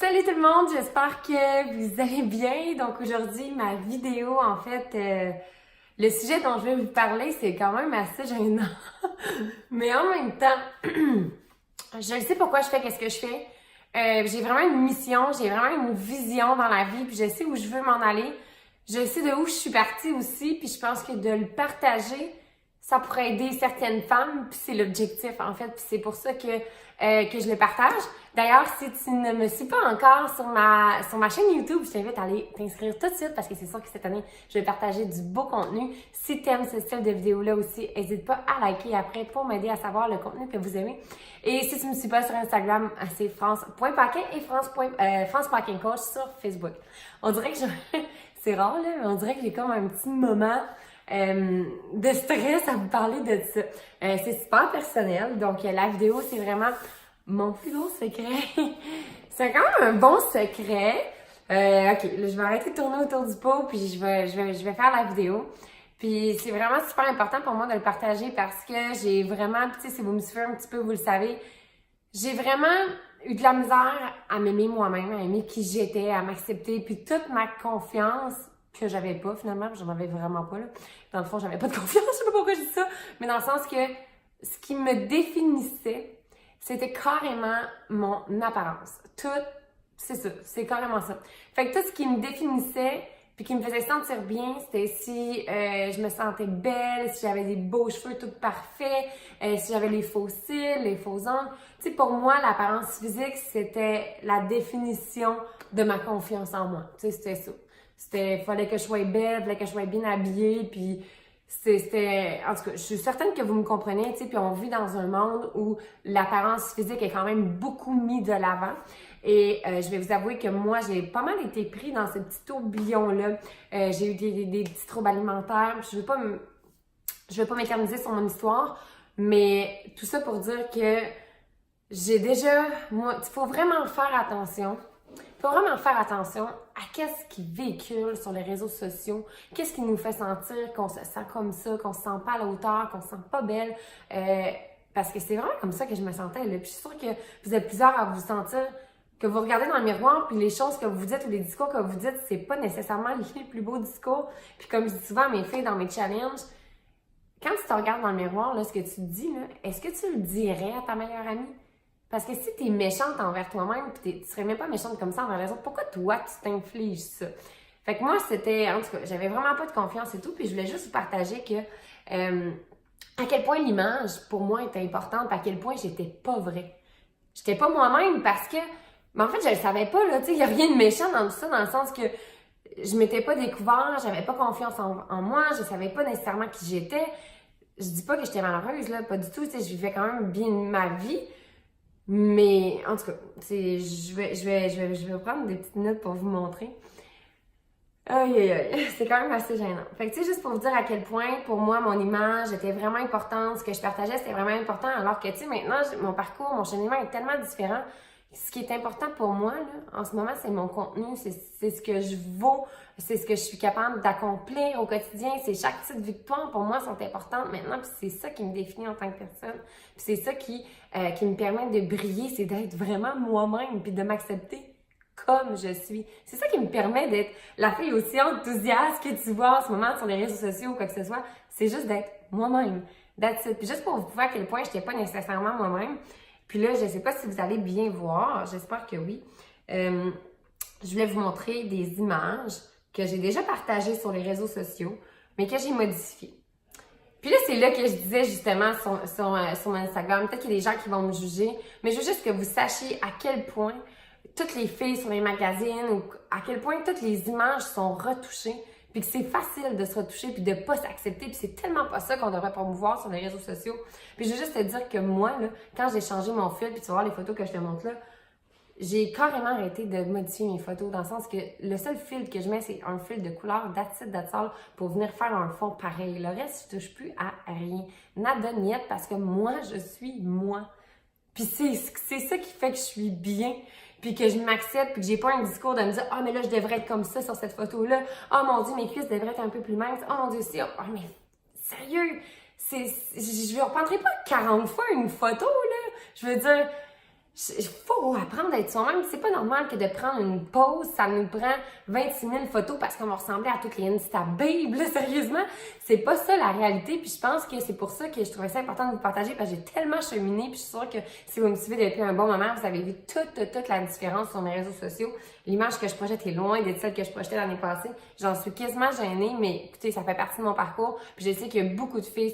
Salut tout le monde, j'espère que vous allez bien. Donc aujourd'hui, ma vidéo, en fait, le sujet dont je vais vous parler, c'est quand même assez gênant. Mais en même temps, je sais pourquoi je fais qu'est-ce que je fais. J'ai vraiment une mission, j'ai vraiment une vision dans la vie, puis je sais où je veux m'en aller. Je sais de où je suis partie aussi, puis je pense que de le partager, ça pourrait aider certaines femmes, puis c'est l'objectif en fait, puis c'est pour ça que je le partage. D'ailleurs, si tu ne me suis pas encore sur ma chaîne YouTube, je t'invite à aller t'inscrire tout de suite parce que c'est sûr que cette année, je vais partager du beau contenu. Si tu aimes ce style de vidéo-là aussi, n'hésite pas à liker après pour m'aider à savoir le contenu que vous aimez. Et si tu ne me suis pas sur Instagram, c'est france.paquin et france.paquincoach sur Facebook. On dirait que c'est rare là, mais on dirait que j'ai comme un petit moment de stress à vous parler de ça. C'est super personnel, donc la vidéo, c'est vraiment mon plus gros secret. C'est quand même un bon secret. Ok, là, je vais arrêter de tourner autour du pot, puis je vais faire la vidéo. Puis c'est vraiment super important pour moi de le partager parce que j'ai vraiment, tu sais, si vous me suivez un petit peu, vous le savez, j'ai vraiment eu de la misère à m'aimer moi-même, à aimer qui j'étais, à m'accepter, puis toute ma confiance que j'avais pas finalement, j'en avais vraiment pas là. Dans le fond, j'avais pas de confiance, je sais pas pourquoi je dis ça, mais dans le sens que ce qui me définissait, c'était carrément mon apparence. Tout, c'est ça, c'est carrément ça. Fait que tout ce qui me définissait, puis qui me faisait sentir bien, c'était si je me sentais belle, si j'avais des beaux cheveux tout parfaits, si j'avais les faux cils, les faux ongles. Tu sais, pour moi, l'apparence physique, c'était la définition de ma confiance en moi. Tu sais, c'était ça. Fallait que je sois belle, fallait que je sois bien habillée, puis en tout cas, je suis certaine que vous me comprenez, tu sais, puis on vit dans un monde où l'apparence physique est quand même beaucoup mise de l'avant. Et je vais vous avouer que moi, j'ai pas mal été pris dans ce petit tourbillon-là. J'ai eu des petits troubles alimentaires. Je vais pas m'éterniser sur mon histoire, mais tout ça pour dire que j'ai déjà, moi, il faut vraiment faire attention. Il faut vraiment faire attention à qu'est-ce qui véhicule sur les réseaux sociaux, qu'est-ce qui nous fait sentir qu'on se sent comme ça, qu'on se sent pas à la hauteur, qu'on se sent pas belle. Parce que c'est vraiment comme ça que je me sentais. Là. Puis je suis sûre que vous êtes plusieurs à vous sentir que vous regardez dans le miroir, puis les choses que vous dites ou les discours que vous dites, c'est pas nécessairement les plus beaux discours. Puis comme je dis souvent à mes filles dans mes challenges, quand tu te regardes dans le miroir, là, ce que tu te dis, là, est-ce que tu le dirais à ta meilleure amie? Parce que si tu es méchante envers toi-même, puis tu serais même pas méchante comme ça envers les autres, pourquoi toi, tu t'infliges ça? Fait que moi, c'était, en tout cas, j'avais vraiment pas de confiance et tout, puis je voulais juste vous partager que, à quel point l'image, pour moi, était importante, puis à quel point j'étais pas vraie. J'étais pas moi-même parce que, mais en fait, je le savais pas, là, tu sais, il y a rien de méchant dans tout ça, dans le sens que je m'étais pas découvert, j'avais pas confiance en moi, je savais pas nécessairement qui j'étais. Je dis pas que j'étais malheureuse, là, pas du tout, tu sais, je vivais quand même bien ma vie. Mais en tout cas, je vais prendre des petites notes pour vous montrer. Aïe, aïe, aïe, c'est quand même assez gênant. Fait que tu sais, juste pour vous dire à quel point, pour moi, mon image était vraiment importante, ce que je partageais, c'était vraiment important, alors que tu sais, maintenant, mon parcours, mon cheminement est tellement différent. Ce qui est important pour moi, là, en ce moment, c'est mon contenu, c'est ce que je vaux, c'est ce que je suis capable d'accomplir au quotidien, c'est chaque petite victoire pour moi sont importantes maintenant, puis c'est ça qui me définit en tant que personne, puis c'est ça qui me permet de briller, c'est d'être vraiment moi-même, puis de m'accepter comme je suis. C'est ça qui me permet d'être la fille aussi enthousiaste que tu vois en ce moment sur les réseaux sociaux ou quoi que ce soit, c'est juste d'être moi-même. That's it. Puis juste pour vous prouver à quel point je n'étais pas nécessairement moi-même. Puis là, je ne sais pas si vous allez bien voir, j'espère que oui. Je voulais vous montrer des images que j'ai déjà partagées sur les réseaux sociaux, mais que j'ai modifiées. Puis là, c'est là que je disais justement sur mon Instagram, peut-être qu'il y a des gens qui vont me juger, mais je veux juste que vous sachiez à quel point toutes les filles sur les magazines ou à quel point toutes les images sont retouchées, puis que c'est facile de se retoucher puis de pas s'accepter, puis c'est tellement pas ça qu'on devrait promouvoir sur les réseaux sociaux. Puis je veux juste te dire que moi, là, quand j'ai changé mon fil, puis tu vas voir les photos que je te montre là, j'ai carrément arrêté de modifier mes photos, dans le sens que le seul fil que je mets, c'est un fil de couleur that's all, pour venir faire un fond pareil. Le reste, je touche plus à rien. Nada niet, parce que moi, je suis moi. Puis c'est ça qui fait que je suis bien, puis que je m'accepte, puis que j'ai pas un discours de me dire « Ah, mais là, je devrais être comme ça sur cette photo-là. Ah, mon Dieu, mes cuisses devraient être un peu plus minces. Ah, mon Dieu, aussi. Ah, mais sérieux, je ne reprendrai pas 40 fois une photo, là. Je veux dire, Il faut apprendre à être soi-même. C'est pas normal que de prendre une pause, ça nous prend 26 000 photos parce qu'on va ressembler à toutes les Insta babes, là, sérieusement. C'est pas ça la réalité, puis je pense que c'est pour ça que je trouvais ça important de vous partager, parce que j'ai tellement cheminé, puis je suis sûre que si vous me suivez depuis un bon moment, vous avez vu toute la différence sur mes réseaux sociaux. L'image que je projette est loin d'être celle que je projetais l'année passée. J'en suis quasiment gênée, mais écoutez, ça fait partie de mon parcours, puis je sais qu'il y a beaucoup de filles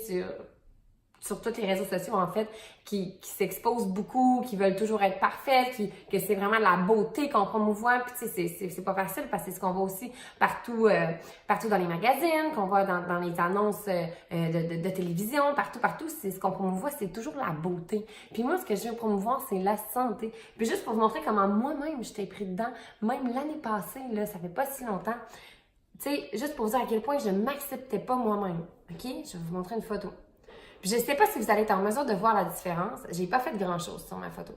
sur tous les réseaux sociaux, en fait, qui s'exposent beaucoup, qui veulent toujours être parfaites, que c'est vraiment la beauté qu'on promouvoit. Puis, tu sais, c'est pas facile parce que c'est ce qu'on voit aussi partout dans les magazines, qu'on voit dans les annonces de télévision, partout, c'est ce qu'on promouvoit, c'est toujours la beauté. Puis moi, ce que je veux promouvoir, c'est la santé. Puis juste pour vous montrer comment moi-même, j'étais pris dedans, même l'année passée, là, ça fait pas si longtemps. Tu sais, juste pour vous dire à quel point je m'acceptais pas moi-même. OK? Je vais vous montrer une photo. Puis je sais pas si vous allez être en mesure de voir la différence. J'ai pas fait grand-chose sur ma photo.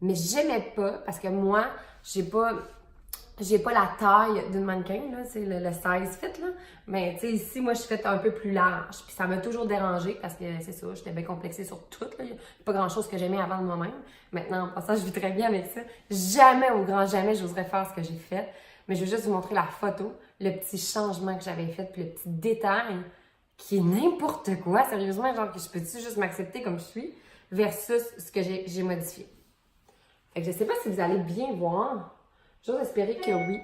Mais j'aimais pas, parce que moi, j'ai pas la taille d'une mannequin, là, c'est le size fit, là. Mais, tu sais, ici, moi, je suis faite un peu plus large. Puis ça m'a toujours dérangée, parce que c'est ça, j'étais bien complexée sur tout, là. Il n'y a pas grand-chose que j'aimais avant de moi-même. Maintenant, en passant, je vis très bien avec ça. Jamais, au grand jamais, j'oserais faire ce que j'ai fait. Mais je vais juste vous montrer la photo, le petit changement que j'avais fait, puis le petit détail qui est n'importe quoi, sérieusement, genre que je peux-tu juste m'accepter comme je suis, versus ce que j'ai modifié. Fait que je sais pas si vous allez bien voir, j'ose espérer que oui,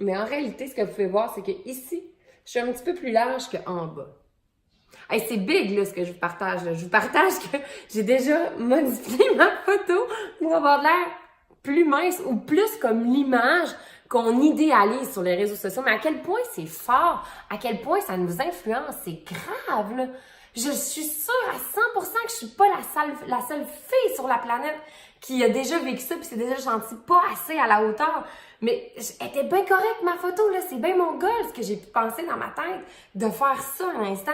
mais en réalité, ce que vous pouvez voir, c'est que ici, je suis un petit peu plus large qu'en bas. Hey, c'est big, là, ce que je vous partage, là. Je vous partage que j'ai déjà modifié ma photo pour avoir l'air plus mince ou plus comme l'image qu'on idéalise sur les réseaux sociaux. Mais à quel point c'est fort, à quel point ça nous influence, c'est grave, là. Je suis sûre à 100% que je suis pas la seule fille sur la planète qui a déjà vécu ça, puis c'est déjà senti pas assez à la hauteur. Mais elle était bien correcte, ma photo, là. C'est bien mon goal, ce que j'ai pensé dans ma tête, de faire ça un instant.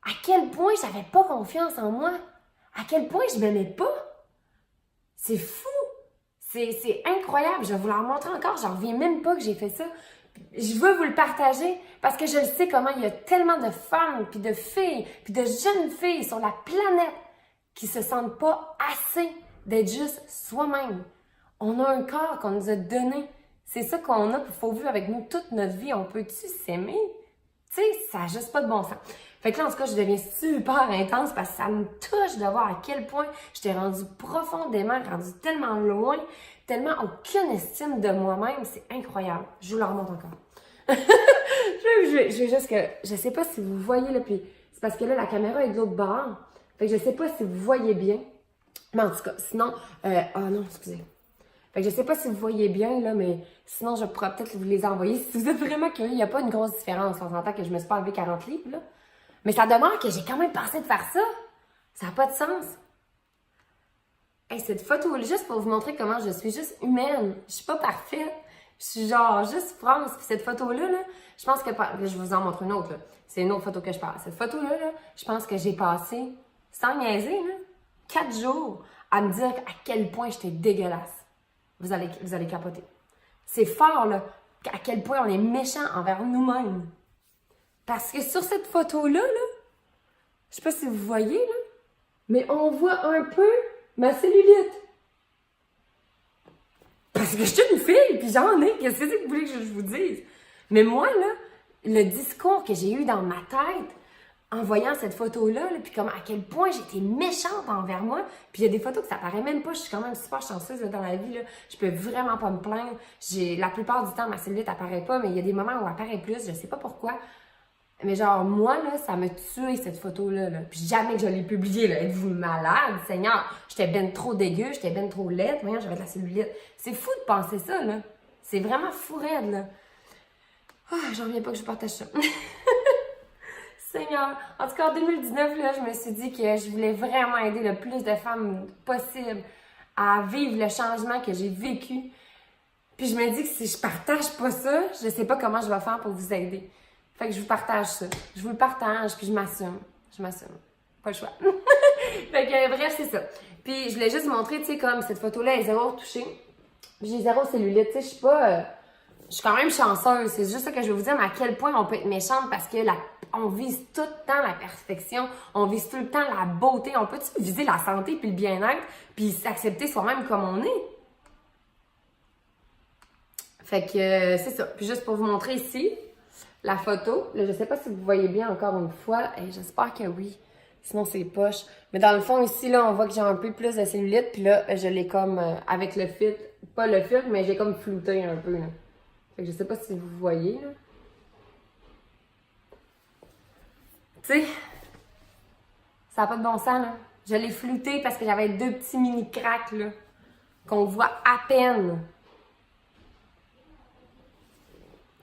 À quel point j'avais pas confiance en moi. À quel point je m'aimais pas. C'est fou. C'est incroyable. Je vais vous la montrer encore. J'en reviens même pas que j'ai fait ça. Je veux vous le partager parce que je le sais comment il y a tellement de femmes, puis de filles, puis de jeunes filles sur la planète qui se sentent pas assez d'être juste soi-même. On a un corps qu'on nous a donné. C'est ça qu'on a, faut vivre avec nous toute notre vie. On peut-tu s'aimer? Tu sais, ça n'a juste pas de bon sens. Fait que là, en tout cas, je deviens super intense parce que ça me touche de voir à quel point je t'ai rendue profondément, rendue tellement loin, tellement aucune estime de moi-même. C'est incroyable. Je vous le remonte encore. je vais juste que... Je sais pas si vous voyez, là, puis c'est parce que là, la caméra est de l'autre bord. Fait que je sais pas si vous voyez bien. Mais en tout cas, sinon... Ah non, excusez. Fait que je sais pas si vous voyez bien, là, mais sinon, je pourrais peut-être vous les envoyer. Si vous êtes vraiment curieux, il n'y a pas une grosse différence. On s'entend que je me suis pas enlevé 40 livres, là. Mais ça demeure que j'ai quand même pensé de faire ça. Ça n'a pas de sens. Hey, cette photo, juste pour vous montrer comment je suis juste humaine. Je suis pas parfaite. Je suis genre juste France. Puis cette photo-là, là, je pense que... Je vous en montre une autre, là. C'est une autre photo que je parle. Cette photo-là, là, je pense que j'ai passé, sans niaiser, là, 4 jours à me dire à quel point j'étais dégueulasse. Vous allez capoter. C'est fort, là, à quel point on est méchant envers nous-mêmes. Parce que sur cette photo-là, là, je sais pas si vous voyez, là, mais on voit un peu ma cellulite. Parce que je suis une fille, puis j'en ai. Qu'est-ce que vous voulez que je vous dise? Mais moi, là, le discours que j'ai eu dans ma tête en voyant cette photo-là, là, puis comme à quel point j'étais méchante envers moi, puis il y a des photos que ça paraît même pas, je suis quand même super chanceuse là, dans la vie, là. Je peux vraiment pas me plaindre. La plupart du temps, ma cellulite apparaît pas, mais il y a des moments où elle apparaît plus, je sais pas pourquoi. Mais genre, moi, là, ça m'a tué, cette photo-là, là. Puis jamais que je l'ai publiée, là. Êtes-vous malade, Seigneur? J'étais ben trop dégueu, j'étais ben trop laide. Voyons, j'avais de la cellulite. C'est fou de penser ça, là. C'est vraiment fou raide, là. Ah, j'en reviens pas que je partage ça. Seigneur. En tout cas, en 2019, là, je me suis dit que je voulais vraiment aider le plus de femmes possible à vivre le changement que j'ai vécu. Puis je me dis que si je partage pas ça, je sais pas comment je vais faire pour vous aider. Fait que je vous partage ça. Je vous le partage, puis je m'assume. Je m'assume. Pas le choix. Fait que bref, c'est ça. Puis je voulais juste vous montrer, tu sais, comme cette photo-là est zéro touchée. J'ai zéro cellulite, tu sais, je suis pas... je suis quand même chanceuse. C'est juste ça que je veux vous dire, mais à quel point on peut être méchante parce que on vise tout le temps la perfection, on vise tout le temps la beauté. On peut-tu viser la santé puis le bien-être puis s'accepter soi-même comme on est? Fait que c'est ça. Puis juste pour vous montrer ici, la photo. Là, je sais pas si vous voyez bien encore une fois. Et j'espère que oui. Sinon, c'est poche. Mais dans le fond, ici, là, on voit que j'ai un peu plus de cellulite. Puis là, je l'ai comme avec le filtre. Pas le filtre, mais j'ai comme flouté un peu. Là. Fait que je sais pas si vous voyez. Là. Tu sais, ça n'a pas de bon sens, là. Je l'ai flouté parce que j'avais 2 petits mini cracks, là. Qu'on voit à peine.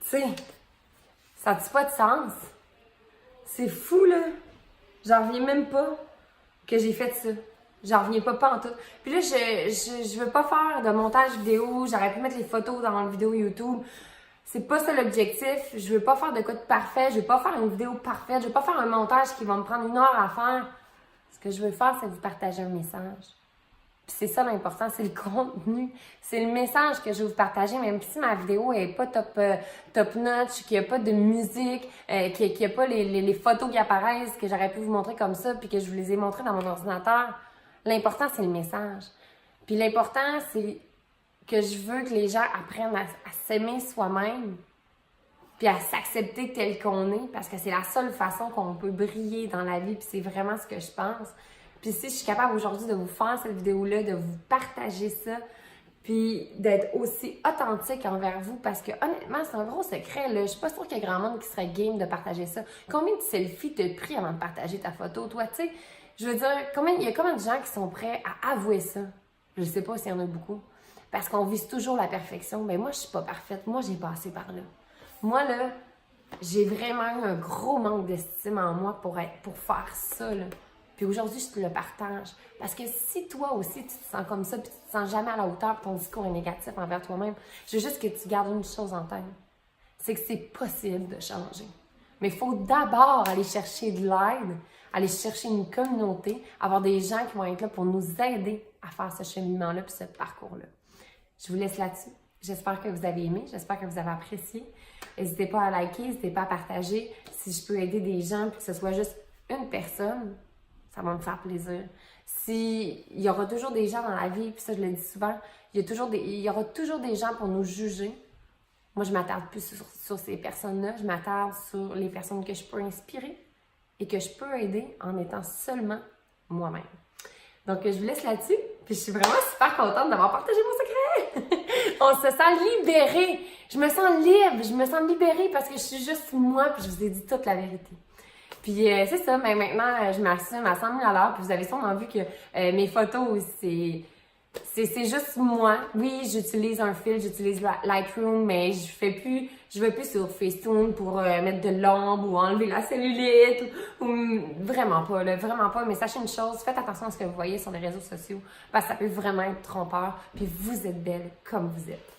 Tu sais, ça n'a pas de sens. C'est fou, là. J'en reviens même pas que j'ai fait ça. J'en reviens pas en tout. Puis là, je veux pas faire de montage vidéo. J'aurais pu mettre les photos dans la vidéo YouTube. C'est pas ça l'objectif. Je veux pas faire de code parfait. Je veux pas faire une vidéo parfaite. Je veux pas faire un montage qui va me prendre 1 heure à faire. Ce que je veux faire, c'est vous partager un message. Puis c'est ça l'important, c'est le contenu. C'est le message que je vais vous partager, même si ma vidéo est pas top notch, qu'il n'y a pas de musique, qu'il n'y a pas les photos qui apparaissent, que j'aurais pu vous montrer comme ça, puis que je vous les ai montrées dans mon ordinateur. L'important, c'est le message. Puis l'important, c'est que je veux que les gens apprennent à s'aimer soi-même, puis à s'accepter tel qu'on est, parce que c'est la seule façon qu'on peut briller dans la vie, puis c'est vraiment ce que je pense. Puis si je suis capable aujourd'hui de vous faire cette vidéo-là, de vous partager ça, puis d'être aussi authentique envers vous, parce que honnêtement, c'est un gros secret, là. Je suis pas sûre qu'il y a grand monde qui serait game de partager ça. Combien de selfies t'as pris avant de partager ta photo, toi, tu sais? Je veux dire, il y a combien de gens qui sont prêts à avouer ça? Je sais pas s'il y en a beaucoup. Parce qu'on vise toujours la perfection. Mais moi, je suis pas parfaite. Moi, j'ai passé par là. Moi, là, j'ai vraiment eu un gros manque d'estime en moi pour faire ça, là. Puis aujourd'hui, je te le partage. Parce que si toi aussi, tu te sens comme ça, puis tu te sens jamais à la hauteur, puis ton discours est négatif envers toi-même, je veux juste que tu gardes une chose en tête. C'est que c'est possible de changer. Mais il faut d'abord aller chercher de l'aide, aller chercher une communauté, avoir des gens qui vont être là pour nous aider à faire ce cheminement-là, puis ce parcours-là. Je vous laisse là-dessus. J'espère que vous avez aimé, j'espère que vous avez apprécié. N'hésitez pas à liker, n'hésitez pas à partager. Si je peux aider des gens, puis que ce soit juste une personne, ça va me faire plaisir. Il y aura toujours des gens dans la vie, puis ça je le dis souvent, il y aura toujours des gens pour nous juger. Moi, je m'attarde plus sur ces personnes-là, je m'attarde sur les personnes que je peux inspirer et que je peux aider en étant seulement moi-même. Donc, je vous laisse là-dessus, puis je suis vraiment super contente d'avoir partagé mon secret! On se sent libéré! Je me sens libre, je me sens libérée parce que je suis juste moi, puis je vous ai dit toute la vérité. Puis c'est ça, mais maintenant, je m'assume à 100 000 $, puis vous avez sûrement vu que mes photos, c'est juste moi. Oui, j'utilise un fil, j'utilise Lightroom, mais je vais plus sur Facetune pour mettre de l'ombre ou enlever la cellulite ou vraiment pas, là, vraiment pas. Mais sachez une chose, faites attention à ce que vous voyez sur les réseaux sociaux parce que ça peut vraiment être trompeur. Puis vous êtes belle comme vous êtes.